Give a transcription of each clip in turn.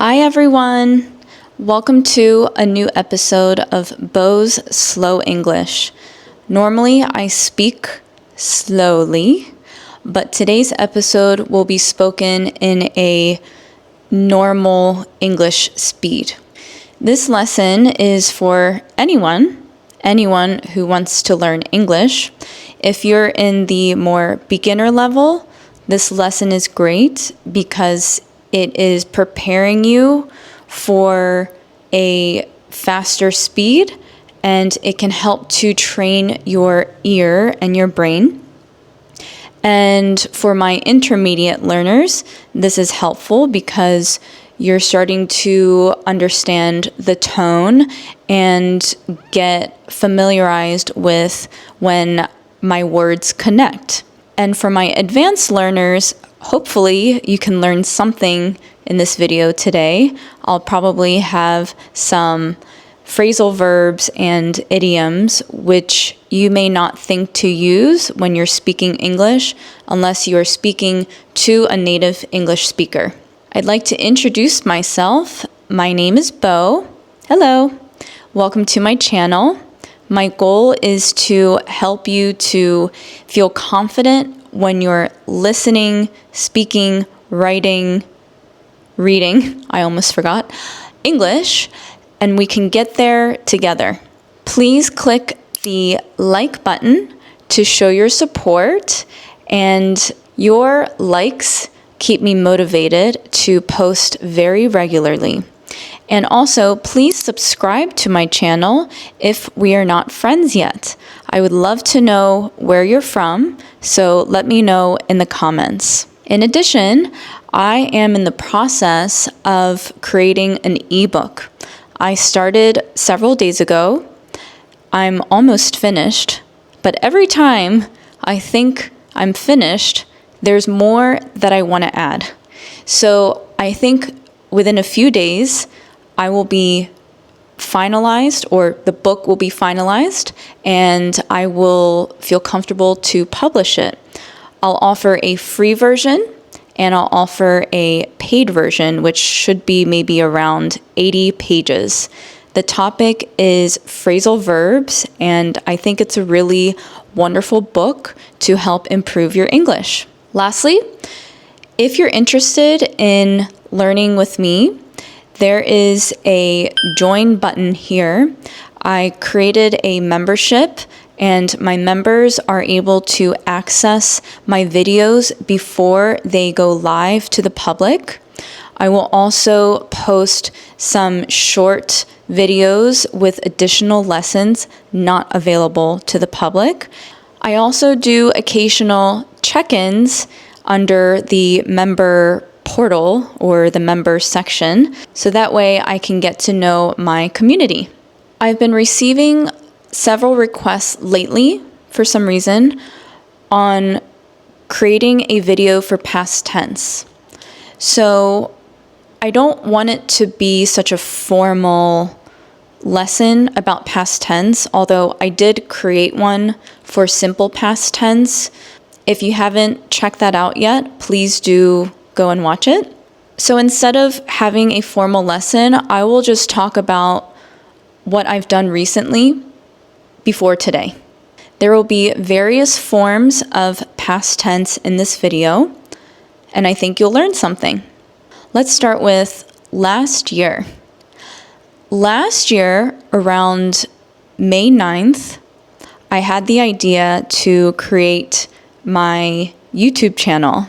Hi everyone! Welcome to a new episode of Bo's Slow English. Normally I speak slowly, but today's episode will be spoken in a normal English speed. This lesson is for anyone who wants to learn English. If you're in the more beginner level, this lesson is great because it is preparing you for a faster speed, and it can help to train your ear and your brain. And for my intermediate learners, this is helpful because you're starting to understand the tone and get familiarized with when my words connect. And for my advanced learners, hopefully you can learn something in this video today. I'll probably have some phrasal verbs and idioms which you may not think to use when you're speaking English unless you are speaking to a native English speaker. I'd like to introduce myself. My name is Bo. Hello. Welcome to my channel. My goal is to help you to feel confident when you're listening, speaking, writing, reading, I almost forgot, English, and we can get there together. Please click the like button to show your support, and your likes keep me motivated to post very regularly. And also, please subscribe to my channel if we are not friends yet. I would love to know where you're from, so let me know in the comments. In addition, I am in the process of creating an ebook. I started several days ago. I'm almost finished, but every time I think I'm finished, there's more that I want to add. So I think within a few days, I will be finalized, or the book will be finalized, and I will feel comfortable to publish it. I'll offer a free version and I'll offer a paid version, which should be maybe around 80 pages. The topic is phrasal verbs, and I think it's a really wonderful book to help improve your English. Lastly, if you're interested in learning with me, there is a join button here. I created a membership, and my members are able to access my videos before they go live to the public. I will also post some short videos with additional lessons not available to the public. I also do occasional check-ins under the member portal or the member section, so that way I can get to know my community. I've been receiving several requests lately, for some reason, on creating a video for past tense. So I don't want it to be such a formal lesson about past tense, although I did create one for simple past tense. If you haven't checked that out yet, please do go and watch it. So instead of having a formal lesson, I will just talk about what I've done recently before today. There will be various forms of past tense in this video, and I think you'll learn something. Let's start with last year. Last year, around May 9th, I had the idea to create my YouTube channel.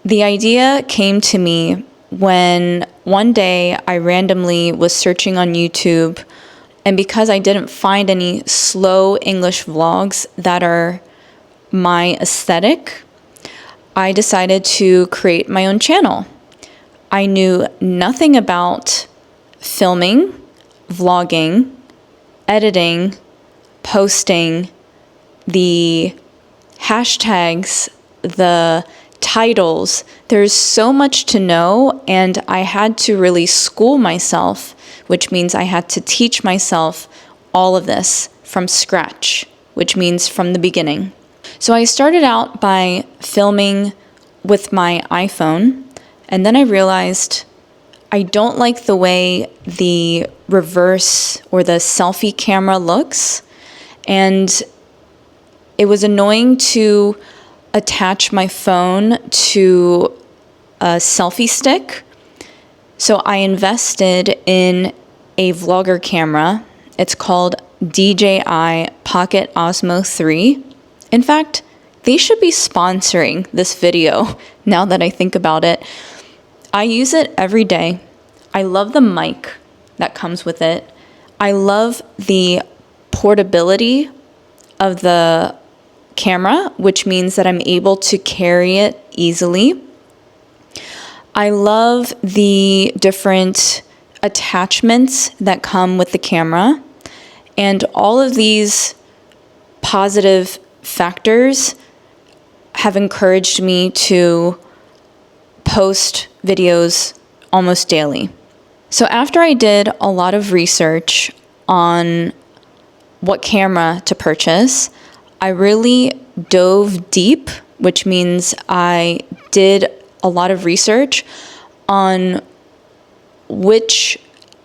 The idea came to me when one day I randomly was searching on YouTube, and because I didn't find any slow English vlogs that are my aesthetic, I decided to create my own channel. I knew nothing about filming, vlogging, editing, posting, the hashtags, the titles. There's so much to know, and I had to really school myself, which means I had to teach myself all of this from scratch, which means from the beginning. So I started out by filming with my iPhone, and then I realized I don't like the way the reverse or the selfie camera looks, and it was annoying to attach my phone to a selfie stick. So I invested in a vlogger camera. It's called DJI Pocket Osmo 3. In fact, they should be sponsoring this video now that I think about it. I use it every day. I love the mic that comes with it. I love the portability of the camera, which means that I'm able to carry it easily. I love the different attachments that come with the camera, and all of these positive factors have encouraged me to post videos almost daily. So after I did a lot of research on what camera to purchase, I really dove deep, which means I did a lot of research on which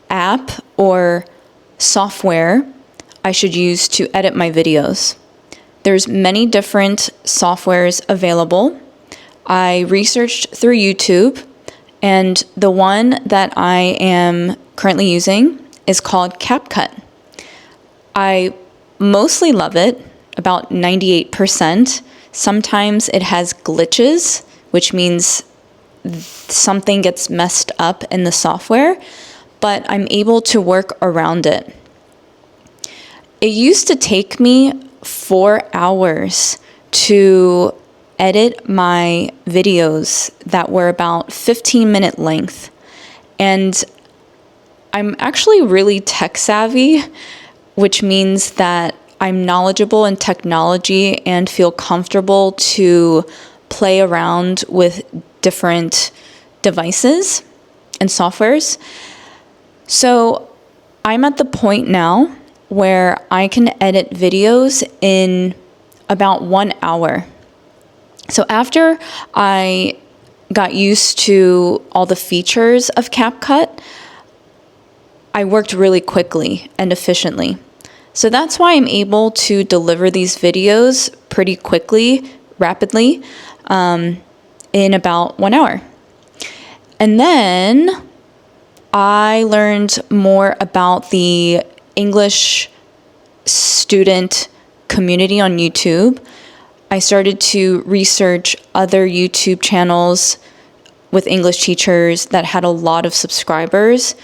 app or software I should use to edit my videos. There's many different softwares available. I researched through YouTube, and the one that I am currently using is called CapCut. I mostly love it, about 98%. Sometimes it has glitches, which means something gets messed up in the software, but I'm able to work around it. It used to take me 4 hours to edit my videos that were about 15-minute length. And I'm actually really tech savvy, which means that I'm knowledgeable in technology and feel comfortable to play around with different devices and softwares. So I'm at the point now where I can edit videos in about 1 hour. So after I got used to all the features of CapCut, I worked really quickly and efficiently. So that's why I'm able to deliver these videos pretty quickly, rapidly, in about 1 hour. And then I learned more about the English student community on YouTube. I started to research other YouTube channels with English teachers that had a lot of subscribers,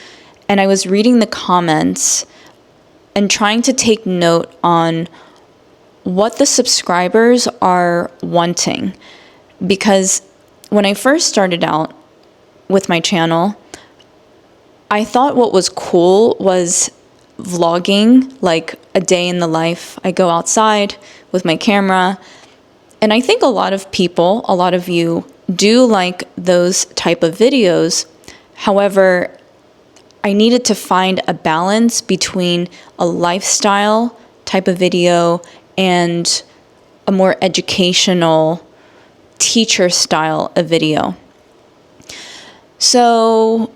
and I was reading the comments and trying to take note on what the subscribers are wanting. Because when I first started out with my channel, I thought what was cool was vlogging, like a day in the life. I go outside with my camera, and I think a lot of people, a lot of you, do like those type of videos. However, I needed to find a balance between a lifestyle type of video and a more educational teacher style of video. So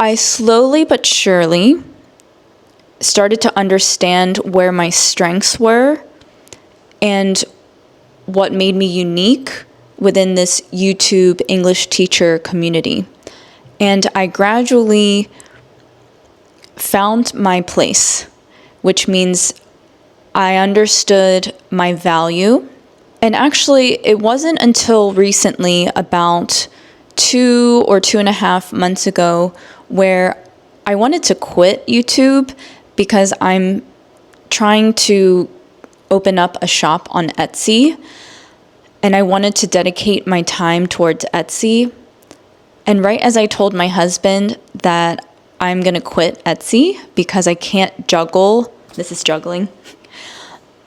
I slowly but surely started to understand where my strengths were and what made me unique within this YouTube English teacher community. And I gradually found my place, which means I understood my value. And actually, it wasn't until recently, about 2 or 2.5 months ago, where I wanted to quit YouTube because I'm trying to open up a shop on Etsy, and I wanted to dedicate my time towards Etsy. And right as I told my husband that I'm going to quit Etsy because I can't juggle, this is juggling,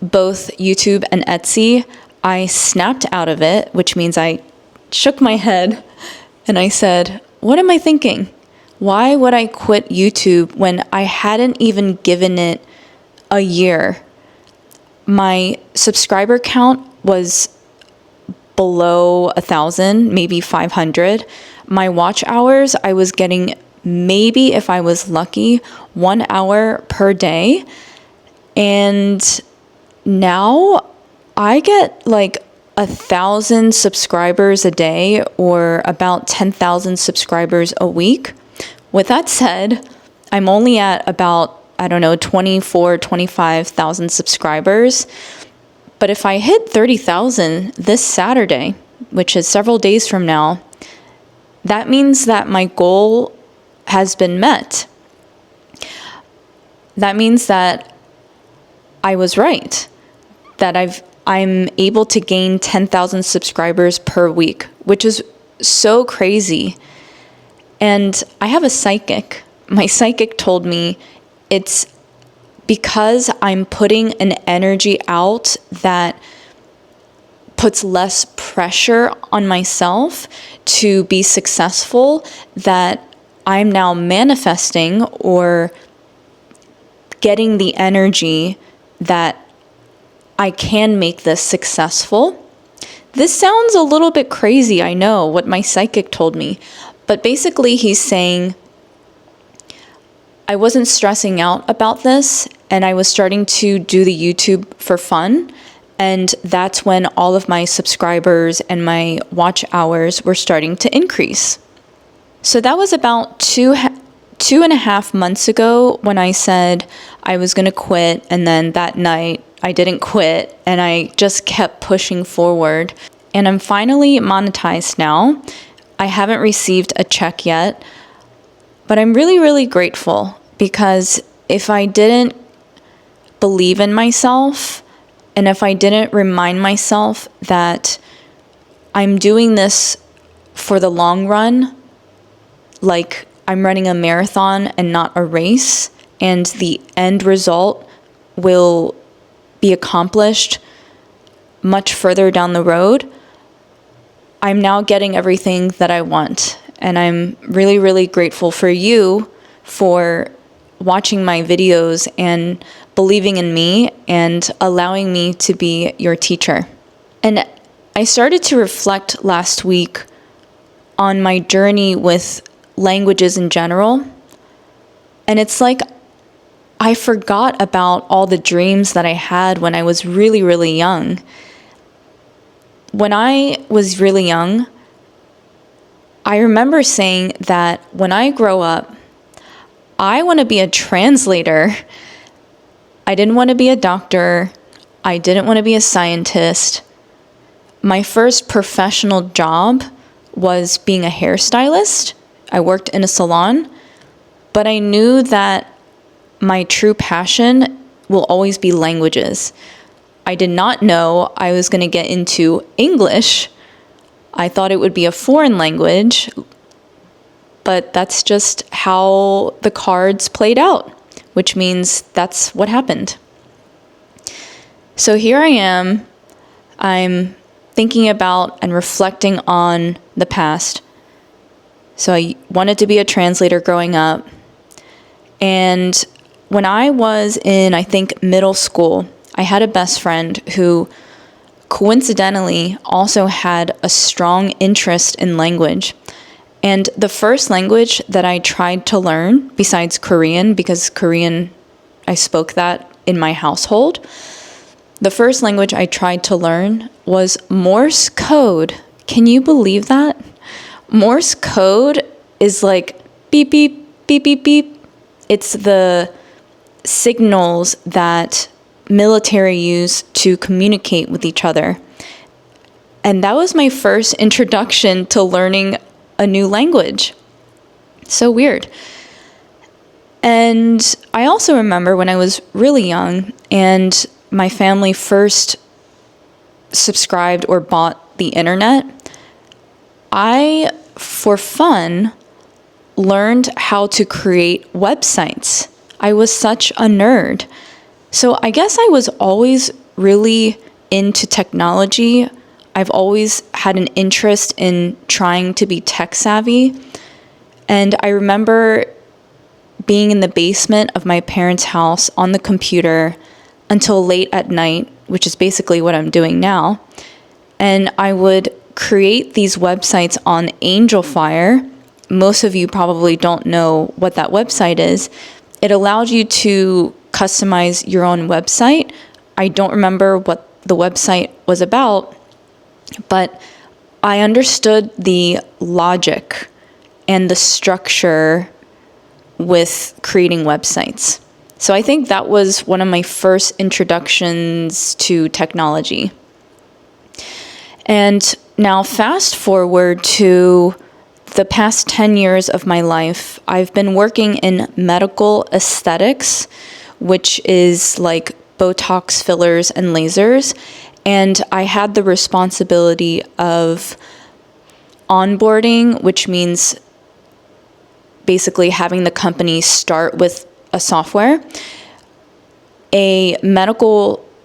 both YouTube and Etsy, I snapped out of it, which means I shook my head and I said, what am I thinking? Why would I quit YouTube when I hadn't even given it a year? My subscriber count was below 1,000, maybe 500. my watch hours, I was getting maybe, if I was lucky, 1 hour per day. And now I get like 1,000 subscribers a day, or about 10,000 subscribers a week. With that said, I'm only at about, 25,000 subscribers. But if I hit 30,000 this Saturday, which is several days from now, that means that my goal has been met. That means that I was right, that I'm able to gain 10,000 subscribers per week, which is so crazy. And I have a psychic. My psychic told me it's because I'm putting an energy out that puts less pressure on myself to be successful, that I'm now manifesting or getting the energy that I can make this successful. This sounds a little bit crazy, I know, what my psychic told me. But basically he's saying I wasn't stressing out about this, and I was starting to do the YouTube for fun. And that's when all of my subscribers and my watch hours were starting to increase. So that was about two and a half months ago when I said I was going to quit. And then that night I didn't quit, and I just kept pushing forward. And I'm finally monetized now. I haven't received a check yet, but I'm really, really grateful, because if I didn't believe in myself, and if I didn't remind myself that I'm doing this for the long run, like I'm running a marathon and not a race, and the end result will be accomplished much further down the road, I'm now getting everything that I want. And I'm really, really grateful for you for watching my videos and believing in me and allowing me to be your teacher. And I started to reflect last week on my journey with languages in general. And it's like I forgot about all the dreams that I had when I was really, really young. When I was really young, I remember saying that when I grow up, I want to be a translator. I didn't want to be a doctor. I didn't want to be a scientist. My first professional job was being a hairstylist. I worked in a salon, but I knew that my true passion will always be languages. I did not know I was going to get into English. I thought it would be a foreign language, but that's just how the cards played out, which means that's what happened. So here I am. I'm thinking about and reflecting on the past. So I wanted to be a translator growing up. And when I was in, I think, middle school, I had a best friend who coincidentally also had a strong interest in language. And the first language that I tried to learn, besides Korean, because Korean, I spoke that in my household, the first language I tried to learn was Morse code. Can you believe that? Morse code is like beep, beep, beep, beep, beep. It's the signals that military use to communicate with each other. And that was my first introduction to learning a new language. So weird. And I also remember when I was really young and my family first subscribed or bought the internet, I, for fun, learned how to create websites. I was such a nerd. So I guess I was always really into technology. I've always had an interest in trying to be tech savvy. And I remember being in the basement of my parents' house on the computer until late at night, which is basically what I'm doing now. And I would create these websites on Angel Fire. Most of you probably don't know what that website is. It allows you to customize your own website. I don't remember what the website was about, but I understood the logic and the structure with creating websites. So I think that was one of my first introductions to technology. And now fast forward to the past 10 years of my life, I've been working in medical aesthetics, which is like Botox fillers and lasers. And I had the responsibility of onboarding, which means basically having the company start with a software, a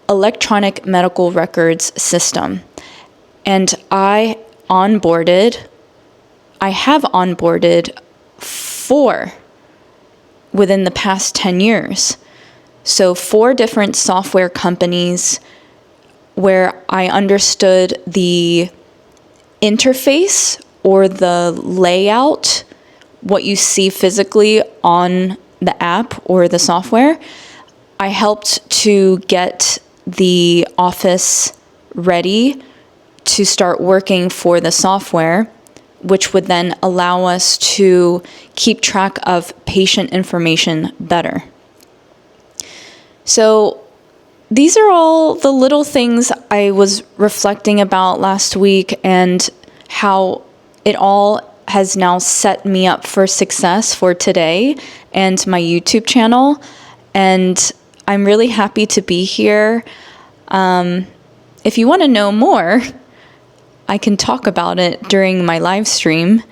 electronic medical records system. And I have onboarded 4 within the past 10 years. So 4 different software companies where I understood the interface or the layout, what you see physically on the app or the software. I helped to get the office ready to start working for the software, which would then allow us to keep track of patient information better. So these are all the little things I was reflecting about last week and how it all has now set me up for success for today and my YouTube channel. And I'm really happy to be here. If you want to know more, I can talk about it during my live stream.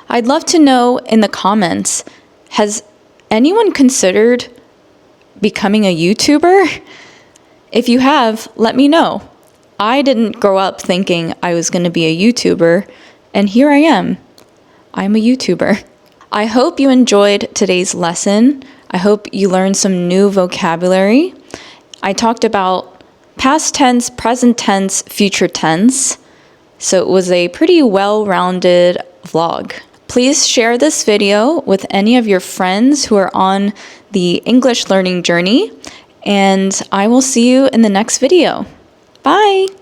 I'd love to know in the comments, has anyone considered becoming a YouTuber? If you have, let me know. I didn't grow up thinking I was going to be a YouTuber, and here I am. I'm a YouTuber. I hope you enjoyed today's lesson. I hope you learned some new vocabulary. I talked about past tense, present tense, future tense. So it was a pretty well-rounded vlog. Please share this video with any of your friends who are on the English learning journey, and I will see you in the next video. Bye!